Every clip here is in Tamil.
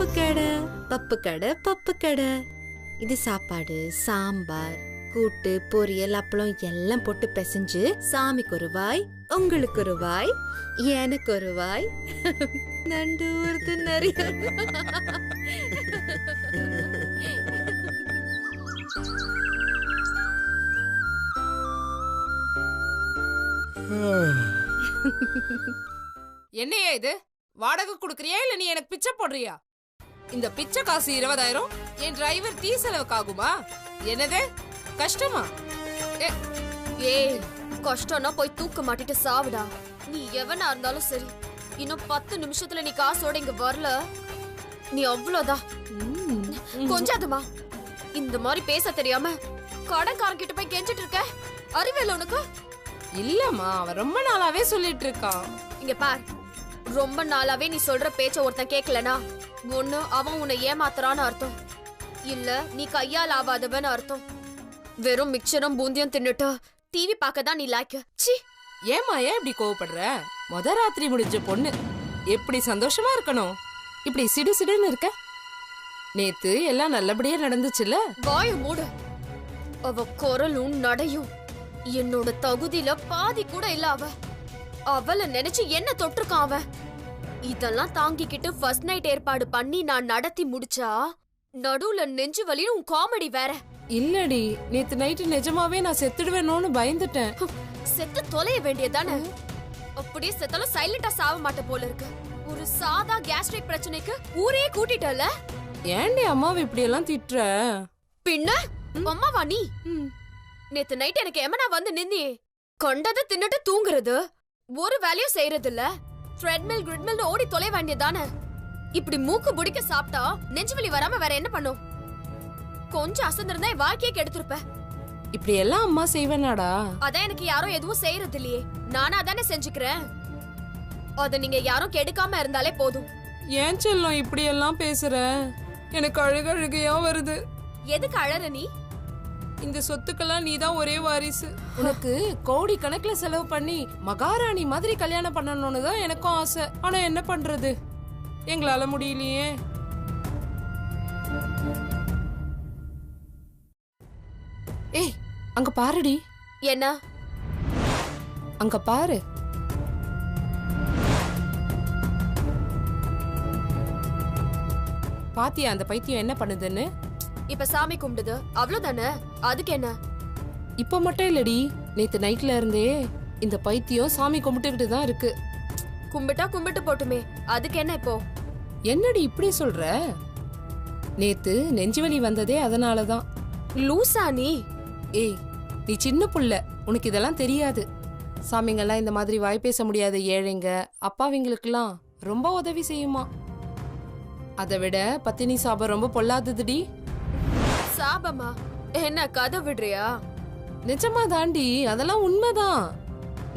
பப்பு கடை, பப்பு கடை, பப்பு கடை. இது சாப்பாடு, சாம்பார், கூட்டு, பொரியல், அப்பளம் எல்லாம் போட்டு பிசைஞ்சு சாமிக்கு ஒரு வாய், உங்களுக்கு ஒரு வாய், எனக்கு ஒரு வாய், நண்டு ஊறுது நிறைய. என்னையா இது? வாடகை குடுக்கறியா இல்ல நீ எனக்கு பிச்சை போடுறியா? இந்த பிச்சை காசு 20,000 என் டிரைவர் டீ செலவுக்கு ஆகுமா? என்னது கஷ்டமா? ஏய், கஷ்டம்னா போய் தூக்க மாட்டிட்டு சாவுடா. நீ எவனா இருந்தாலும் சரி, இன்னும் 10 நிமிஷத்துல நீ காசோட இங்க வரல, நீ அவ்வளவுதான். கொஞ்சாதுமா, இந்த மாதிரி பேச தெரியாம கடன்காரங்கிட்ட போய் கெஞ்சிட்டு இருக்க. அறிவியல் உனக்கு? இல்லம்மா, அவன் ரொம்ப நாளாவே சொல்லிட்டு இருக்கான். இங்க பார், ரொம்ப நாளாவே நீ சொல்ற பேச்ச ஒருத்தன் கேக்கலனா, ஒண்ணு அவன் உன்னை ஏமாத்துறான்னு அர்த்தம், இல்ல நீ கையால் ஆவாதவன்னு அர்த்தம். வெறும் மிக்சரும் பூந்தியும் தின்னுட்டு டிவி பார்க்கதான் நீ லாய்க்கு. சி, ஏமா ஏன் இப்படி கோவப்படுற? முத ராத்திரி முடிஞ்ச பொண்ணு எப்படி சந்தோஷமா இருக்கணும்? இப்படி சிடு சிடுன்னு இருக்க? நேத்து எல்லாம் நல்லபடியா நடந்துச்சுல்ல? வாய மூடு. அவ குரலும் நடையும் என்னோட தகுதியில பாதி கூட இல்ல. அவளை நினைச்சு என்ன தொட்டிருக்கான் அவன். இதெல்லாம் தாங்கிக்கிட்டு ஃபர்ஸ்ட் நைட் ஏற்பாடு பண்ணி நான் நடத்தி முடிச்சா நடுவுல நெஞ்சு வலின்னு உன் காமெடி வேற. இல்லடி, நேத்து நைட்டு நிஜமாவே நான் செத்துடுவேணும்னு பயந்துட்டேன். செத்து தொலைய வேண்டியதானே? அப்படியே செத்தாலும் சைலண்டா சாவ மாட்ட போல இருக்கு. ஒரு சாதா கேஸ்ட்ரிக் பிரச்சனைக்கு ஊரே கூட்டிட்டல. ஏன்டி அம்மாவை இப்படி எல்லாம் திட்டுற? பின்ன அம்மாவா நீ? நேத்து நைட் எனக்கு எமனா வந்து நின்னியே, கொண்டதை தின்னுட்டு தூங்குறது, ஒரு வேலையும் செய்யறது இல்ல. ட்ரெட்மில் கிரிட்மில் ஓடி தொலை வேண்டியதானே? இப்படி மூக்கு புடிக்க சாப்பிட்டா நெஞ்சு வலி வராம வேற என்ன பண்ணும்? கொஞ்சம் அசந்திருந்தா வாழ்க்கையே கெடுத்திருப்ப. இப்படி எல்லாம் அம்மா செய்வேனாடா? அதான் எனக்கு யாரும் எதுவும் செய்யறது இல்லையே, நானா தானே செஞ்சுக்கிறேன். அத நீங்க யாரும் கெடுக்காம இருந்தாலே போதும். ஏன் செல்லம் இப்படி எல்லாம் பேசுற? எனக்கு அழுகையா வருது. எதுக்கு அழற நீ? இந்த சொத்துக்கெல்லாம் நீதான் ஒரே வாரிசு. உனக்கு கோடி கணக்குல செலவு பண்ணி மகாராணி மாதிரி கல்யாணம் பண்ணணும்னு தான் எனக்கும் ஆசை. ஆனா என்ன பண்றது, எங்களால முடியலையே. ஏய், அங்க பாருடி. என்ன? அங்க பாரு. பாத்தியா அந்த பைத்தியம் என்ன பண்ணுதுன்னு? இப்ப சாமி கும்பிடுது, அவ்வளவுதானே. அதுக்கு என்ன? இப்ப மட்டும் இல்லடி, நேத்து நைட்ல இருந்தே இந்த பைத்தியம் சாமி கும்பிட்டுக்கிட்டு தான் இருக்கு. கும்பிட்டா கும்பிட்டு போட்டுமே, அதுக்கு என்ன இப்போ? என்னடி இப்படி சொல்ற? நேத்து நெஞ்சுவலி வந்ததே அதனாலதான். லூசா நீ? ஏய், நீ சின்ன புள்ள, உனக்கு இதெல்லாம் தெரியாது. சாமிங்கெல்லாம் இந்த மாதிரி வாய் பேச முடியாத ஏழைங்க அப்பாவிங்களுக்கெல்லாம் ரொம்ப உதவி செய்யுமா. அதை விட பத்தினி சாபம் ரொம்ப பொல்லாததுடி. சாபமா? என்ன கதை விடுறியா? நிஜமா தாண்டி, அதெல்லாம் உண்மைதான்.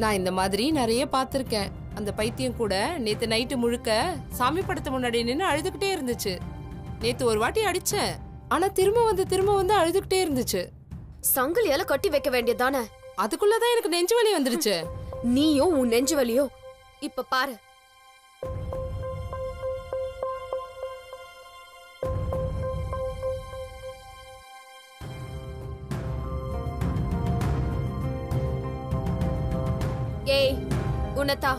நான் இந்த மாதிரி நிறைய பாத்திருக்கேன். அந்த பைத்தியம் கூட நேத்து நைட்டு முழுக்க சாமி படத்து முன்னாடி நின்னு அழுதுகிட்டே இருந்துச்சு. நேத்து ஒரு வாட்டி அடிச்சேன், ஆனா திரும்ப வந்து அழுதுகிட்டே இருந்துச்சு. சங்கிலியால கட்டி வைக்க வேண்டியதானே? அதுக்குள்ளதான் எனக்கு நெஞ்சு வலி வந்துருச்சு. நீயும் உன் நெஞ்சு வலியோ இப்ப பாரு. ஏய் உனத்தா,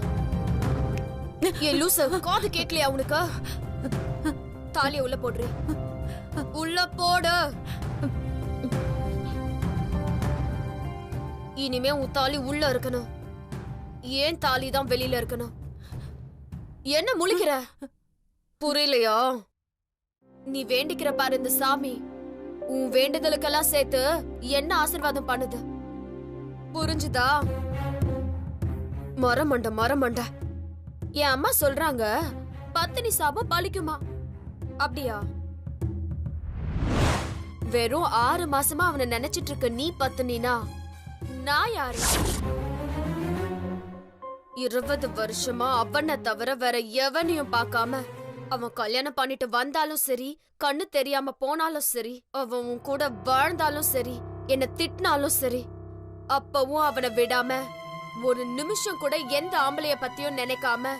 ஏ லூசு, காது கேட்கலையா உனக்கு? தாலிய உள்ள போடுறி, உள்ள போடு. இனிமே உன் தாலி உள்ள இருக்கணும், ஏன் தாலி தான் வெளியில இருக்கணும். என்ன முழிக்கிற? புரியலையா? நீ வேண்டிக்கிற பாரு இந்த சாமி, உன் வேண்டுதலுக்கெல்லாம் சேர்த்து என்ன ஆசீர்வாதம் பண்ணுது, புரிஞ்சுதா? மரமண்ட என் அம்மா சொல்றாங்க பத்தினி சாபம் பலிக்குமா. அப்படியா? வெறும் 6 மாசமா அவனை நினைச்சிட்டு இருக்க நீ பத்தினா நான் யாரு? 20 வருஷமா அவனை தவிர வேற எவனையும் பார்க்காம அவன் கல்யாணம் பண்ணிட்டு வந்தாலும் சரி, கண்ணு தெரியாம போனாலும் சரி, அவன் உன் கூட வாழ்ந்தாலும் சரி, என்ன திட்டினாலும் சரி, அப்பவும் அவனை விடாம ஒரு நிமிஷம் கூட எந்த ஆம்பளைய பத்தியும் நினைக்காம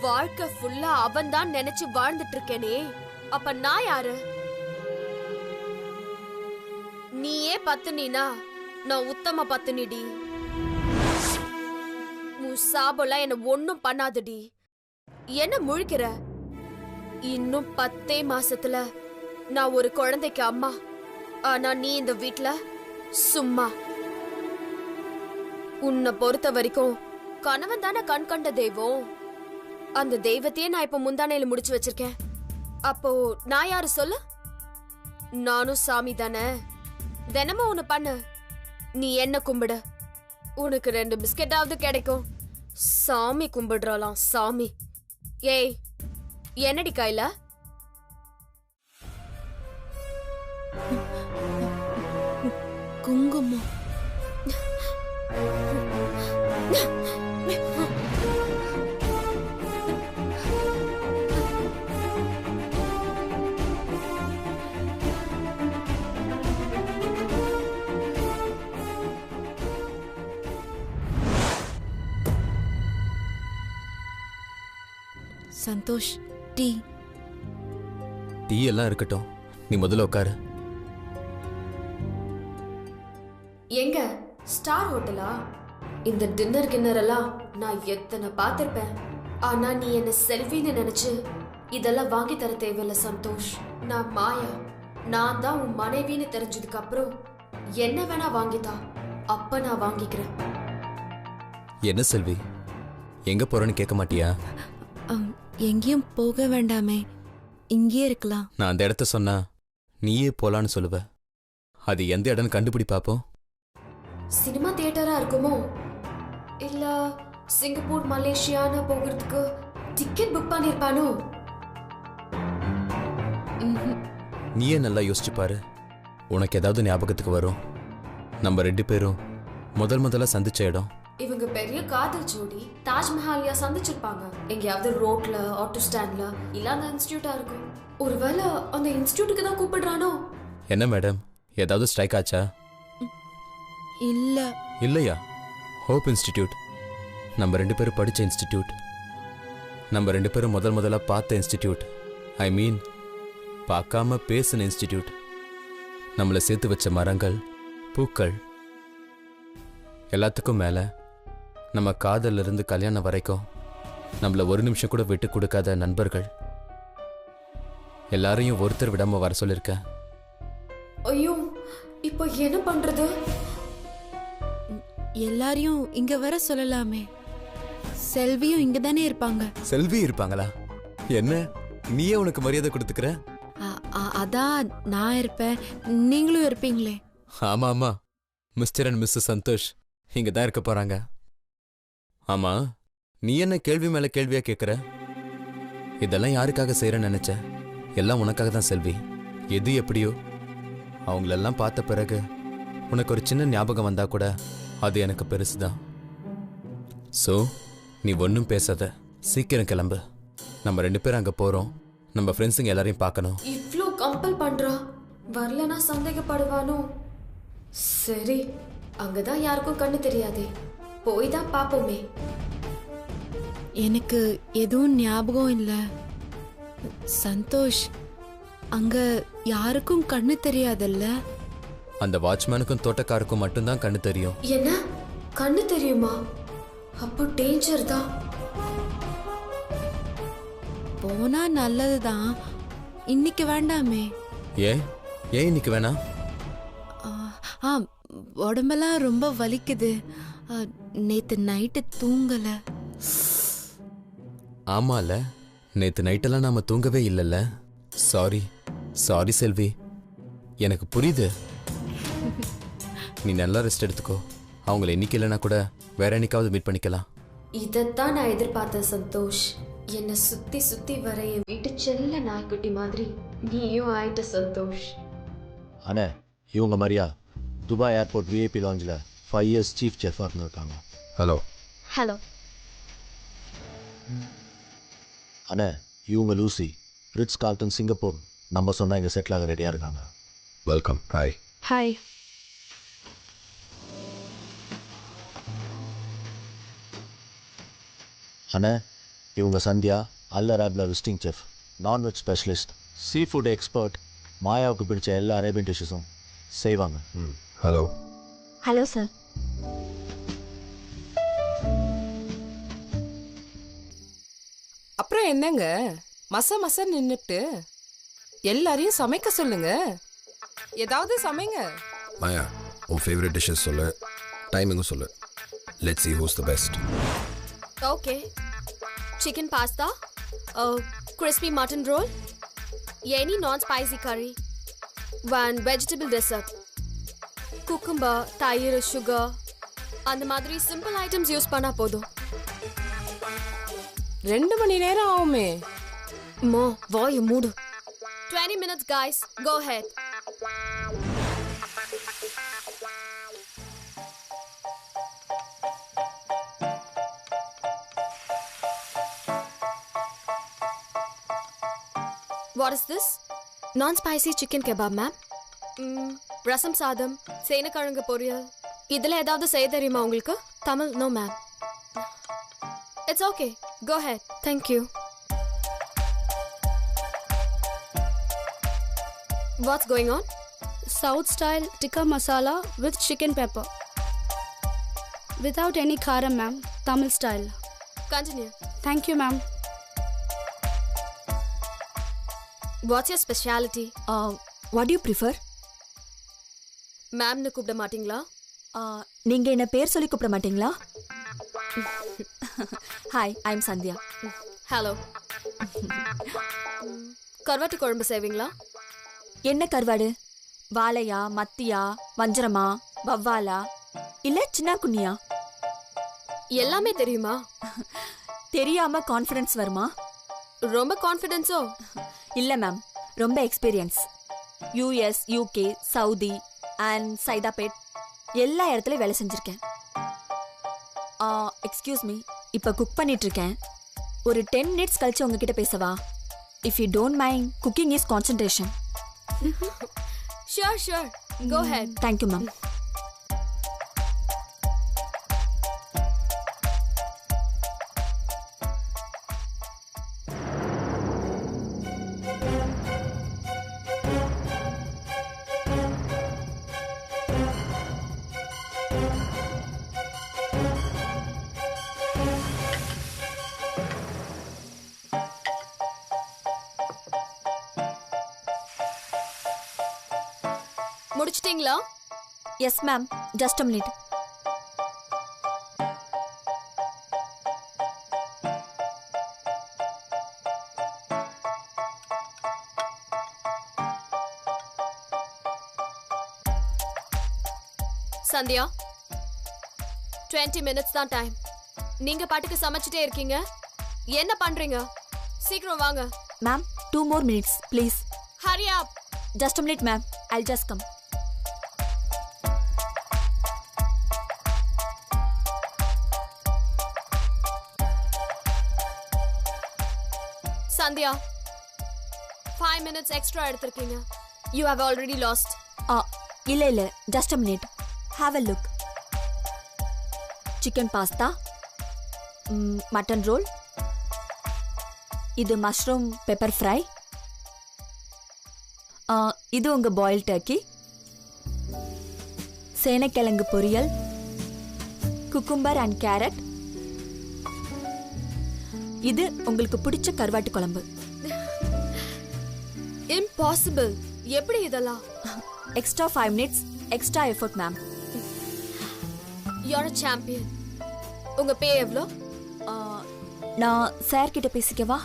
வாழ்க்கை ஃபுல்லா அவன் தான் நினைச்சு வாழ்ந்துட்டு இருக்கேனே. அப்ப நான் யாரு? நீயே பத்தினா நான் உத்தம பத்தினிடி. சாபெல்லாம் என்ன ஒண்ணும் பண்ணாதடி. என்ன முழிக்கிற? இன்னும் 10 மாசத்துல நான் ஒரு குழந்தைக்கு அம்மா. ஆனா நீ இந்த வீட்ல சும்மா. உன்னை பொறுத்த வரைக்கும் கணவன் தானே கண் கண்ட தெய்வம். அந்த தெய்வத்தையே நான் இப்ப முந்தானையில முடிச்சு வச்சிருக்கேன். அப்போ நான் யாரு சொல்லு? நானும் சாமி தானே. தினமும் ஒண்ணு பண்ணு, நீ என்ன கும்பிடு, உனக்கு 2 பிஸ்கெட்டாவது கிடைக்கும். சாமி கும்பிடுறாளாம் சாமி. ஏய் என்னடி கையில? குங்குமம். சந்தோஷ், டீ. டீ எல்லாம் இருக்கட்டும், நீ முதல்ல உட்காரு. எங்க ஸ்டார் ஹோட்டலா? இந்த டின்னர் எல்லாம் நான் எத்தனை பார்த்திருப்பேன். ஆனா நீ என்ன செல்வின்னு நினைச்சு இதெல்லாம் வாங்கி தர தேவையில்ல சந்தோஷ். நான் மாயா. நான் தான் உன் மனைவின்னு தெரிஞ்சதுக்கு அப்புறம் என்ன வேணா வாங்கித்தா, அப்ப நான் வாங்கிக்கிறேன். என்ன செல்வி, எங்க போறேன்னு கேட்க மாட்டியா? எங்கேயும் போக வேண்டாமே, இங்கே இருக்கலாம். நான் அந்த இடத்த சொன்னா நீயே போலான்னு சொல்லுவ. அது எந்த இடம்னு கண்டுபிடி பாப்போம். சினிமா தியேட்டரா இருக்குமோ, இல்ல சிங்கப்பூர் மலேசியான்னு போகிறதுக்கு டிக்கெட் புக் பண்ணிருப்பானோ? நீயே நல்லா யோசிச்சு பாரு, உனக்கு ஏதாவது ஞாபகத்துக்கு வரும். நம்ம 2 பேரும் முதல்ல சந்திச்ச இடம். இவங்க பெரிய காதல் ஜோடி தாஜ்மஹாலியா சந்திச்சிருப்பாங்க. எங்கேயாவது ரோட்ல, ஆட்டோ ஸ்டாண்ட்ல, இல்ல அந்த இன்ஸ்டிடியூட்டா இருக்கும். ஒருவேளை அந்த இன்ஸ்டிடியூட்டுக்கு தான் கூப்பிடுறானோ? என்ன மேடம், ஏதாவது ஸ்ட்ரைக் ஆச்சா? இல்ல. இல்லையா? ஹோப் இன்ஸ்டிடியூட் நம்ம 2 பேரும் படிச்ச இன்ஸ்டிடியூட். நம்ம 2 பேரும் முதல்ல பார்த்த இன்ஸ்டிடியூட். ஐ மீன், பார்க்காம பேசின இன்ஸ்டிடியூட். நம்மளை சேர்த்து வச்ச மரங்கள், பூக்கள், எல்லாத்துக்கும் மேல நம்ம காதல்ல இருந்து கல்யாணம் வரைக்கும் நம்மள ஒரு நிமிஷம் கூட விட்டு கொடுக்காத நண்பர்கள். எல்லாரையும் ஒருத்தர் விடாம வர சொல்லிருக்க. ஐயோ, இப்போ என்ன பண்றது? எல்லாரையும் இங்க வர சொல்லலாமே. செல்வியும் இங்க தானே இருப்பாங்க. செல்வி இருப்பாங்களா? என்ன நீயே உனக்கு மரியாதை கொடுத்துக்கிற? அதான் நான் இருப்பேன், நீங்களும் இருப்பீங்களே. ஆமா ஆமா, மிஸ்டர் அண்ட் மிஸ்ஸஸ் சந்தோஷ் இங்க தான் இருக்க போறாங்க. ஆமா, நீ என்ன கேள்வி மேல கேள்வியா கேக்குற? இதெல்லாம் யாருக்காக செய்யறேன்னு நினைச்ச? எல்லாம் உனக்காக தான் செல்வி. எது எப்படியோ, அவங்களெல்லாம் பார்த்த பிறகு உனக்கு ஒரு சின்ன ஞாபகம் வந்தா கூட அது எனக்கு பெருசுதான். சோ நீ ஒன்னும் பேசாத, சீக்கிரம் கிளம்பு. நம்ம 2 பேரும் அங்க போறோம். நம்ம ஃப்ரெண்ட்ஸுங்க எல்லாரையும் பார்க்கணும். இவ்ளோ கம்பல் பண்றா, வரலனா சந்தேகப்படுவானோ? சரி, அங்கதான் யாருக்கும் கண்ணு தெரியாதே, போய் தான் பாப்போமே. எனக்கு எதுவும் ஞாபகம் இல்ல சந்தோஷ். அங்க யாருக்கும் கண்ணு தெரியாதல்ல? அந்த வாட்ச்மேனுக்கும் தோட்டக்காருக்கும் மட்டும்தான் கண்ணு தெரியும். என்ன கண்ணு தெரியுமா? அப்போ டேஞ்சர் தான். போனா நல்லதுதான், இன்னைக்கு வேண்டாமே. ஏன் இன்னைக்கு வேணாம்? உடம்பெல்லாம் ரொம்ப வலிக்குது. நேத்து நைட்டு தூங்கல. ஆமால, நேத்து நைட்டெல்லாம் நாம தூங்கவே இல்லைல்ல. சாரி செல்வி, எனக்கு புரியுது. நீ நல்லா ரெஸ்ட் எடுத்துக்கோ. அவங்கள இன்னைக்கு இல்லைன்னா கூட வேற என்னைக்காவது மீட் பண்ணிக்கலாம். இதத்தான் நான் எதிர்பார்த்தேன் சந்தோஷ். என்னை சுத்தி சுத்தி வர என் வீட்டு செல்ல நாய்க்குட்டி மாதிரி நீயும் ஆயிட்ட சந்தோஷ். அண்ணே, இவங்க மரியா துபாய் ஏர்போர்ட் விஐபி லாஞ்சில் 5 years சீஃப் செஃபாக இருக்காங்க. ஹலோ. ஹலோ அண்ணே, இவங்க லூசி, ரிட்ஸ் கால்டன் சிங்கப்பூர். நம்ம சொன்னால் இங்கே செட்டில் ஆக ரெடியாக இருக்காங்க. வெல்கம். ஹாய். ஹாய். அண்ணே, இவங்க சந்தியா, அல் அராப்ல visiting chef, non veg specialist. Sea food expert மாயாவுக்கு பிடிச்ச எல்லா அரேபியன் டிஷ்ஷஸும் செய்வாங்க. ஹலோ. Hello sir. அப்புறம் என்னங்க மச நின்னுட்டு எல்லாரையும் சமைக்க சொல்லுங்க. ஏதாவது சமைங்க. மாயா, உன் ஃபேவரட் டிஷ்ஷஸ் சொல்லு, டைமிங்கும் சொல்லு. Let's see who's the best. Okay. Chicken pasta, crispy mutton roll, any non-spicy curry, one vegetable dessert, cucumber, தயிர், sugar, அந்த மாதிரி simple items யூஸ் பண்ணா போதும். 2 மணி நேரம் ஆகுமே. மோ வாய் மூடு. 20 minutes guys, go ahead. What is this? Non-spicy chicken kebab, ma'am. ரசம் சாதம், சேனக்கிழங்கு பொரியல். இதுல ஏதாவது செய்ய தெரியுமா உங்களுக்கு? Tamil no ma'am. It's okay. Go ahead. Thank you. What's going on? South style tikka masala with chicken pepper. Without any kharam, ma'am. Tamil style. Continue. Thank you, ma'am. What's your specialty? What do you prefer? மேம்னு கூப்பிட மாட்டீங்களா? நீங்க என்ன பேர் சொல்லி கூப்பிட மாட்டீங்களா? Hi, I am Sandhya. Hello. கருவாட்டு குழம்பு செய்வீங்களா? என்ன கருவாடு? வாழையா, மத்தியா, வஞ்சரமா, வவ்வாலா, இல்ல சின்ன குண்ணியா? எல்லாமே தெரியுமா? தெரியாம கான்ஃபிடன்ஸ் வருமா? ரொம்ப கான்ஃபிடன்ஸோ? இல்ல மேம், ரொம்ப experience. US, UK, Saudi and Saidapet எல்லா இடத்துலயும் வேலை செஞ்சிருக்கேன். எக்ஸ்கியூஸ் மீ, இப்ப குக் பண்ணிட்டு இருக்கேன். ஒரு 10 minutes கழிச்சு உங்ககிட்ட பேசவா? If you don't mind, cooking is concentration. Sure. Go ahead. Thank you ma'am. முடிச்சிட்டீங்களா? Yes ma'am, just a minute. Sandhya, 20 minutes தான் டைம். நீங்க பாட்டுக்கு சமைச்சிட்டே இருக்கீங்க. என்ன பண்றீங்க? சீக்கிரம் வாங்க. Ma'am, 2 more minutes, please. Hurry up. Just a minute, ma'am. I'll just come. Sandhya, 5 minutes extra எடுத்திருக்கீங்க. You have already lost. இல்ல, just a minute. Have a look. Chicken pasta, mutton roll, இது mushroom pepper fry, இது உங்க பாயில் டர்க்கி, சேனக்கிழங்கு பொரியல், குக்கும்பர் அண்ட் கேரட், இது உங்களுக்கு பிடிச்ச கருவாட்டு குழம்பு. Impossible. எப்படி இதெல்லாம்? Extra 5 minutes, extra effort ma'am. You're a champion. உங்க பே எவ்வளோ? நான் சார் கிட்ட பேசிக்கவா?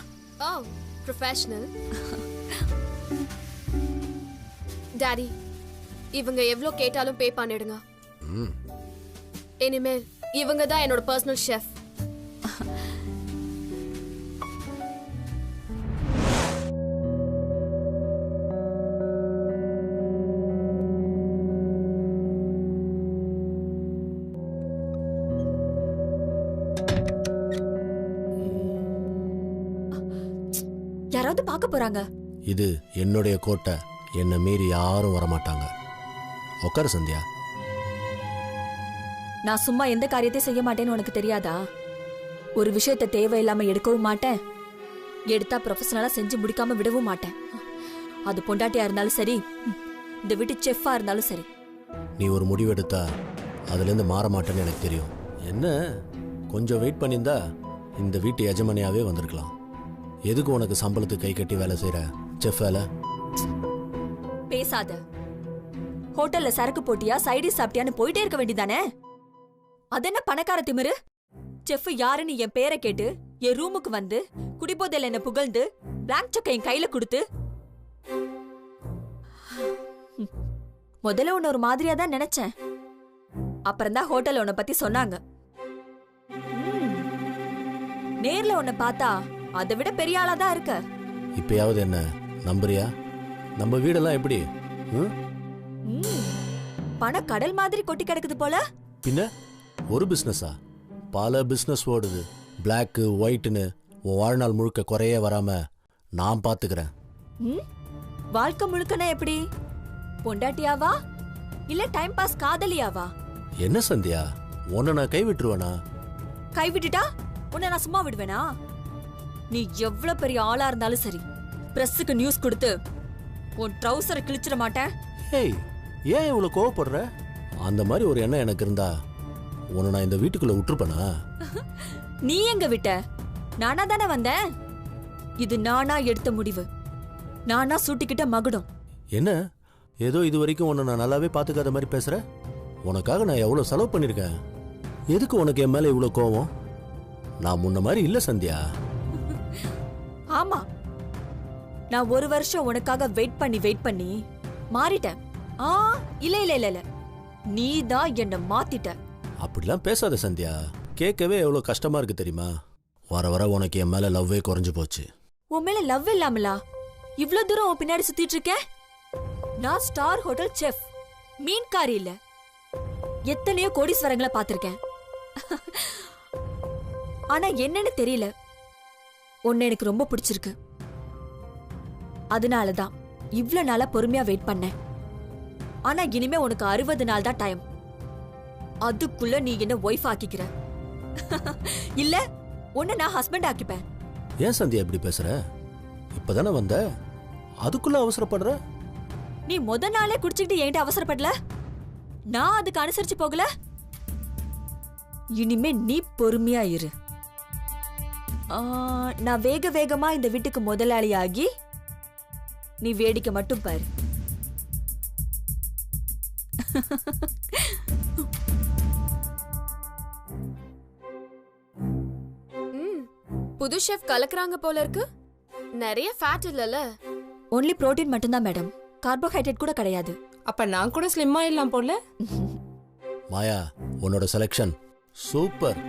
Oh, professional. டாடி, இவங்க எவ்வளோ கேட்டாலும் பே பண்ணிடுங்க. இனிமேல் இவங்க தான் என்னோட பர்சனல் ஷெஃப். யாராவது பார்க்க போறாங்க. இது என்னுடைய கோட்டை, என்னை மீறி யாரும் வரமாட்டாங்க. உட்காரு சந்தியா. நான் சும்மா எந்த காரியத்தையும் செய்ய மாட்டேன்னு உனக்கு தெரியாதா? ஒரு விஷயத்தை தேவையில்லாம எடுக்கவும் மாட்டேன், எடுத்தா ப்ரொஃபஷனலா செஞ்சு முடிக்காம விடவும் மாட்டேன். அது பொண்டாட்டியா இருந்தாலும் சரி, இந்த வீட்டு செஃப்பா இருந்தாலும் சரி. நீ ஒரு முடிவு எடுத்தா அதுலேருந்து மாற மாட்டேன்னு எனக்கு தெரியும். என்ன கொஞ்சம் வெயிட் பண்ணியிருந்தா இந்த வீட்டு எஜமானியாவே வந்திருக்கலாம். எதுக்கு உனக்கு சம்பளத்துக்கு கை கட்டி வேலை செய்கிற செஃப் வேலை? பேசாத. ஹோட்டல்ல சரக்கு போட்டியா சைடி சாப்பிட்டியான்னு போயிட்டே இருக்க வேண்டியதானே? அதென்ன பணக்கார திமிரு? செஃப் யாருன்னு என் பேரை கேட்டு என் ரூமுக்கு வந்து குடிபோதையில என்ன புகழ்ந்து பிளாங்க் செக் என் கையில கொடுத்து, முதல்ல உன்ன ஒரு மாதிரியா தான் நினைச்சேன். அப்புறம்தான் ஹோட்டல்ல உன்னை பத்தி சொன்னாங்க. நேர்ல உன்னை பார்த்தா அதை விட பெரிய ஆளா தான் இருக்க. இப்பயாவது என்ன நம்புறியா? நம்ம வீடெல்லாம் எப்படி? பணம் கடல் மாதிரி கொட்டி கிடக்குது போல. பின்ன ஒரு பிஸ்னஸா? பல பிஸ்னஸ் ஓடுது. பிளாக்கு ஒயிட்னு உன் வாழ்நாள் முழுக்க குறையே வராம நான் பாத்துக்கிறேன். வாழ்க்கை முழுக்கனா எப்படி? பொண்டாட்டியாவா இல்ல டைம் பாஸ் காதலியாவா? என்ன சந்தியா, உன்னை நான் கை விட்டுருவேனா? கை விட்டுட்டா உன்னை நான் சும்மா விடுவேனா? நீ எவ்வளவு பெரிய ஆளா இருந்தாலும் சரி, பிரஸ்ஸுக்கு நியூஸ் கொடுத்து உன் ட்ரவுசரை கிழிச்சிட மாட்டேன். ஏய், ஏன் இவ்வளவு கோவப்படுற? அந்த மாதிரி ஒரு எண்ணம் எனக்கு இருந்தா உன்னை நான் இந்த வீட்டுக்குள்ள விட்டுருப்பேனா? நீ எங்க விட்ட? நானா தானே வந்தேன். இது நானா எடுத்த முடிவு. நானா சூட்டிக்கிட்ட மகுடம். என்ன ஏதோ இது வரைக்கும் உன்னை நான் நல்லாவே பாத்துக்காத மாதிரி பேசுற? உனக்காக நான் எவ்வளவு செலவு பண்ணிருக்கேன். எதுக்கு உனக்கு என் மேல இவ்வளவு கோவம்? நான் முன்ன மாதிரி இல்ல சந்தியா. ஆமா, நான் ஒரு வருஷம் உனக்காக வெயிட் பண்ணி மாறிட்டேன். இல்ல இல்ல இல்ல இல்ல, நீ தான் என்ன மாத்திட்ட. அப்படிலாம் பேசாத சந்தியா. கேட்கவே எவ்வளவு கஷ்டமா இருக்கு தெரியுமா? வர வர உனக்கு என் மேல லவ்வே குறைஞ்சு போச்சு. உன் மேல லவ் இல்லாமலா இவ்ளோ தூரம் உன் பின்னாடி சுத்திட்டு இருக்கேன்? நான் ஸ்டார் ஹோட்டல் செஃப், மீன்காரி இல்ல. எத்தனையோ கோடீஸ்வரங்களை பாத்திருக்கேன். ஆனா என்னன்னு தெரியல, உன்னை எனக்கு ரொம்ப பிடிச்சிருக்கு. அதனாலதான் இவ்ளோ நாளா பொறுமையா வெயிட் பண்ணேன். ஆனா இனிமே உனக்கு 60 நாள் தான் டைம். அதுக்குள்ள நீ என்ன ஒய்ஃப் ஆக்கிக்கிற இல்ல உன்னை நான் ஹஸ்பண்ட் ஆக்கிப்பேன். ஏன் சந்தியா இப்படி பேசுற? இப்பதானே வந்த, அதுக்குள்ள அவசரப்படுற? நீ முத நாளே குடிச்சுக்கிட்டு என்கிட்ட அவசரப்படல, நான் அதுக்கு அனுசரிச்சு போகல. இனிமே நீ பொறுமையா இரு. நான் வேக வேகமா இந்த வீட்டுக்கு முதலாளி ஆகி நீ வேடிக்கை மட்டும் பாரு. புது ஷெஃப் கலக்குறாங்க போல இருக்கு. நிறைய ஃபேட் இல்லல. ஒன்லி புரோட்டீன் மட்டும்தான் மேடம், கார்போஹைட்ரேட் கூட கிடையாது. அப்ப நான் கூட ஸ்லிம் ஆயிடலாம் போல. மாயா, உன்னோட செலக்ஷன் சூப்பர்.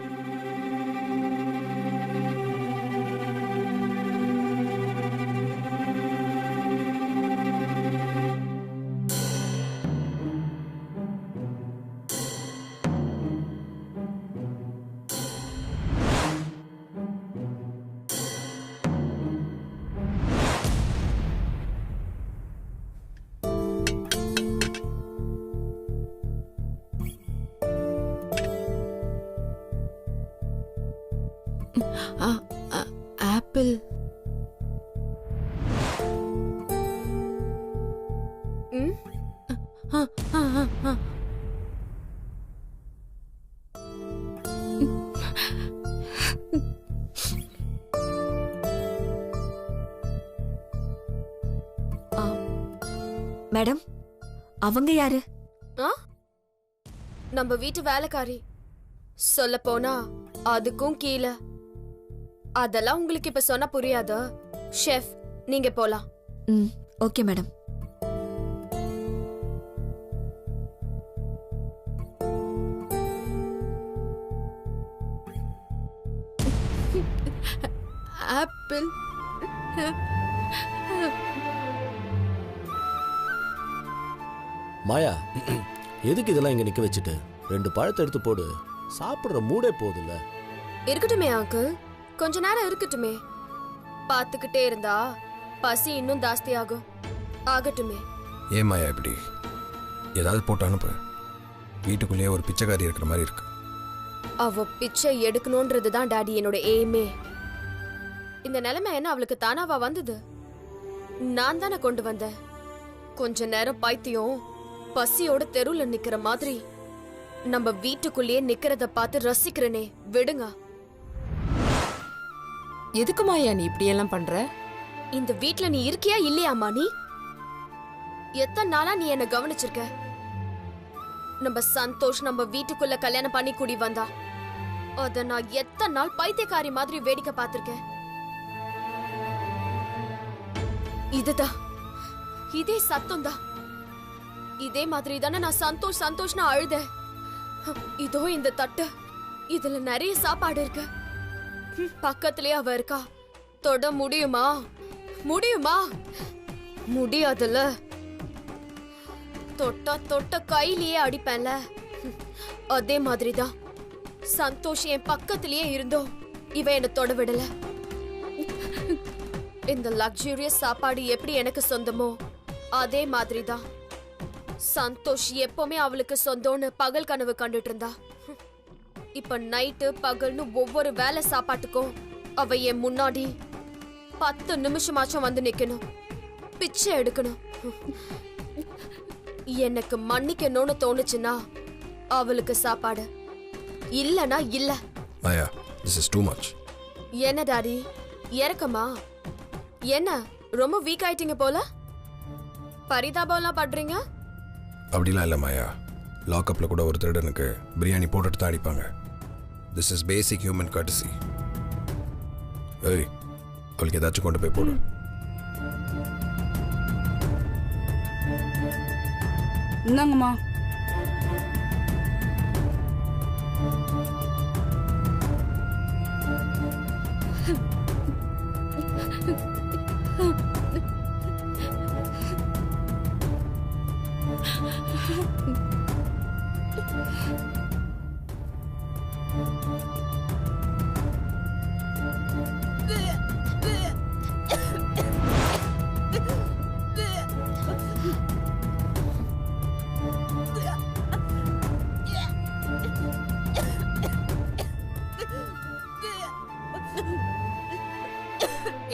ஆப்பிள். மேடம், அவங்க யாரு? நம்ம வீட்டு வேலைக்காரி. சொல்ல போனா அதுக்கும் கீழே. அதெல்லாம் உங்களுக்கு இப்ப சொன்னா புரியாதா? ஷெஃப், நீங்க போலாம். Okay madam. ஆப்பிள். மாயா, எதுக்கு இதெல்லாம் இங்க நிக்க வச்சுட்டு? 2 பழத்தை எடுத்து போடு. சாப்பிடுற மூடே போகுதுல்ல. இருக்கட்டுமே அங்கிள், கொஞ்ச நேரம் இருக்கட்டுமே. பாத்துக்கிட்டே இருந்தா பசி இன்னும் ஜாஸ்தி ஆகும். ஆகட்டுமே. ஏன் மாயா இப்படி? ஏதாவது போட்டு அனுப்பு. வீட்டுக்குள்ளேயே ஒரு பிச்சைக்காரி இருக்கிற மாதிரி இருக்கு. அவ பிச்சை எடுக்கணும்ன்றதுதான் டாடி என்னோட எய்மே. இந்த நிலைமை என்ன அவளுக்கு தானாவா வந்தது? நான் தானே கொண்டு வந்தேன். கொஞ்ச நேரம் பைத்தியம் பசியோட தெருவுல நிக்கிற மாதிரி நம்ம வீட்டுக்குள்ளேயே நிக்கிறத பார்த்து ரசிக்கிறனே, விடுங்க. எதுக்கு மாயா நீ இப்படி எல்லாம் பண்ற? இந்த வீட்ல நீ இருக்கியா இல்லையாமா? நீ எத்தனை நாளா நீ என்ன கவனிச்சிருக்க? நம்ம சந்தோஷ் நம்ம வீட்டுக்குள்ள கல்யாணம் பண்ணி கூடி வந்தா அத நான் எத்தனை நாள் பைத்தியக்காரி மாதிரி வேடிக்கை பார்த்திருக்கேன். இதுதான், இதே சத்தம் தான். இதே மாதிரி தானே நான் சந்தோஷ் சந்தோஷ்னு அழுத. இதோ இந்த தட்டு, இதுல நிறைய சாப்பாடு இருக்கு. பக்கத்திலே அவ இருக்கா. தொட முடியுமா? முடியுமா? முடியாதுல்ல. தொட்ட தொட்ட கையிலேயே அடிப்பேன்ல. அதே மாதிரிதான் சந்தோஷ் என் பக்கத்திலேயே இருந்தோ இவ என்ன தொட விடல. இந்த லக்ஸூரியஸ் சாப்பாடு எப்படி எனக்கு சொந்தமோ அதே மாதிரிதான் சந்தோஷ் எப்பவுமே அவளுக்கு சொந்தம்னு பகல் கனவு கண்டுட்டு இருந்தா. இப்ப நைட்டு பகல்னு ஒவ்வொரு வேலை சாப்பாட்டுக்கும் அவ என் முன்னாடி 10 நிமிஷமாச்சும் வந்து நிக்கணும், பிச்சை எடுக்கணும். எனக்கு மன்னிக்கணும்னு தோணுச்சுன்னா அவளுக்கு சாப்பாடு, இல்லனா இல்ல. மாயா, this is too much. என்ன டாடி இறக்கமா? என்ன ரொம்ப வீக் ஆயிட்டீங்க போல? பரிதாபம்லாம் பண்றீங்க? அப்படிலாம் இல்லை மாயா. லாக்அப்பில் கூட ஒரு திருடனுக்கு பிரியாணி போட்டுட்டு தான் அடிப்பாங்க. This is basic human courtesy. ஏய், அவளுக்கு ஏதாச்சும் கொண்டு போய் போடு. இந்தாங்கம்மா.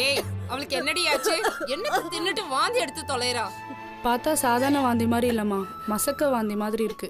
ஏய், அவளுக்கு என்னடி ஆச்சு? என்ன தின்னுட்டு வாந்தி எடுத்து தொலைறா? பார்த்தா சாதாரண வாந்தி மாதிரி இல்லம்மா, மசக்க வாந்தி மாதிரி இருக்கு.